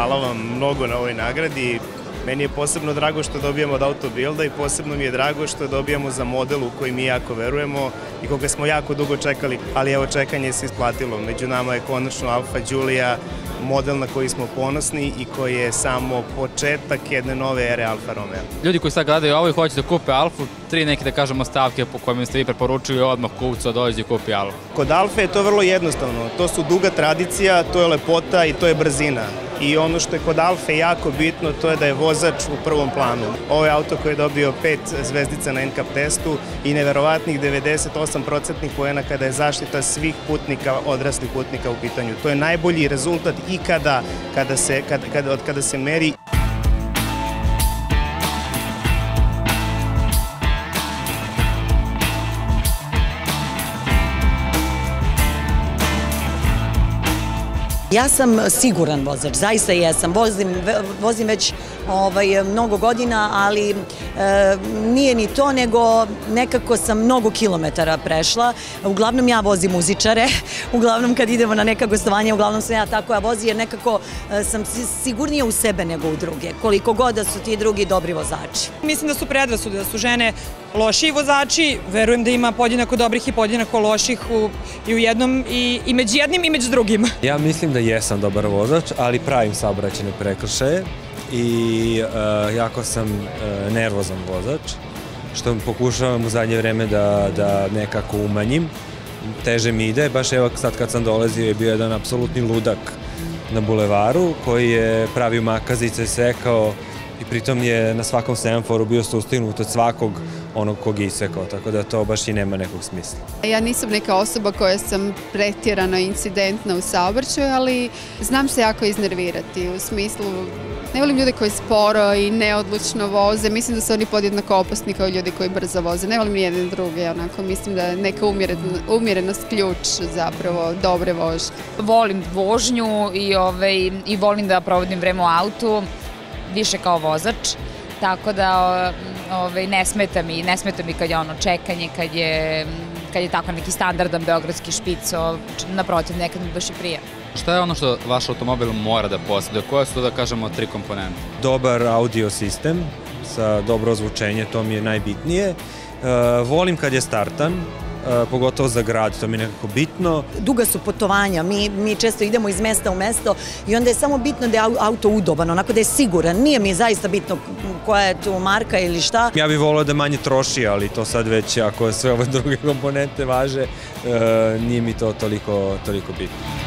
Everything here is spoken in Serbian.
Hvala vam mnogo na ovoj nagradi. Meni je posebno drago što dobijamo od Autobilda i posebno mi je drago što dobijamo za model u koji mi jako verujemo i koga smo jako dugo čekali, ali evo čekanje se isplatilo. Među nama je konačno Alfa Giulia, model na koji smo ponosni i koji je samo početak jedne nove ere Alfa Romeo. Ljudi koji sad gledaju ovo i hoće da kupe Alfu, 3 neke da kažemo stavke po kojima ste vi preporučili odmah kupcu dođe i kupi Alfu. Kod Alfe je to vrlo jednostavno. To su duga tradicija, to je lepota i to je brzina. I ono što je kod Alfe jako bitno, to je da je vozač u prvom planu. Ovo je auto koji je dobio 5 zvezdica na NCAP testu i neverovatnih 98% poena kada je zaštita svih putnika, odraslih putnika u pitanju. To je najbolji rezultat ikada kada se meri. Ja sam siguran vozač, zaista jesam. Vozim već mnogo godina, ali nije ni to, nego nekako sam mnogo kilometara prešla. Uglavnom ja vozim muzičare, uglavnom kad idemo na neka gostovanja, uglavnom sam ja tako ja vozim, jer nekako sam sigurnija u sebe nego u druge, koliko god da su ti drugi dobri vozači. Mislim da su predrasude, da su žene lošiji vozači, verujem da ima podjednako dobrih i podjednako loših i u jednom, i među jednim i među drugim. Ja mislim da jesam dobar vozač, ali pravim saobraćajne prekršaje i jako sam nervozan vozač, što pokušavam u zadnje vreme da nekako umanjim. Teže mi ide, baš evo sad kad sam dolazio je bio jedan apsolutni ludak na bulevaru koji je pravio makazice, sekao i pritom je na svakom semaforu bio sustignut od svakog onog kog je isekao, tako da to baš i nema nekog smisla. Ja nisam neka osoba koja sam pretjerano incidentna u saobraćaju, ali znam se jako iznervirati, u smislu ne volim ljude koji sporo i neodlučno voze, mislim da su oni podjednako opasni kao ljudi koji brzo voze, ne volim ni jedne druge, onako mislim da je neka umjerenost ključ zapravo dobre vožnje. Volim vožnju i volim da provodim vreme u autu, više kao vozač, tako da ne smeta mi kad je ono čekanje, kad je tako neki standardan beogradski špic, naprotiv, nekad mi baš i prija. Šta je ono što vaš automobil mora da posjeduje? Koje su to, da kažemo, 3 komponente? Dobar audio sistem sa dobro ozvučenje, to mi je najbitnije. Volim kad je startan, pogotovo za grad, to mi je nekako bitno. Duga su putovanja, mi često idemo iz mesta u mesto i onda je samo bitno da je auto udoban, onako da je siguran. Nije mi zaista bitno koja je tu marka ili šta. Ja bih volio da manje troši, ali to sad već ako sve ove druge komponente važe, nije mi to toliko bitno.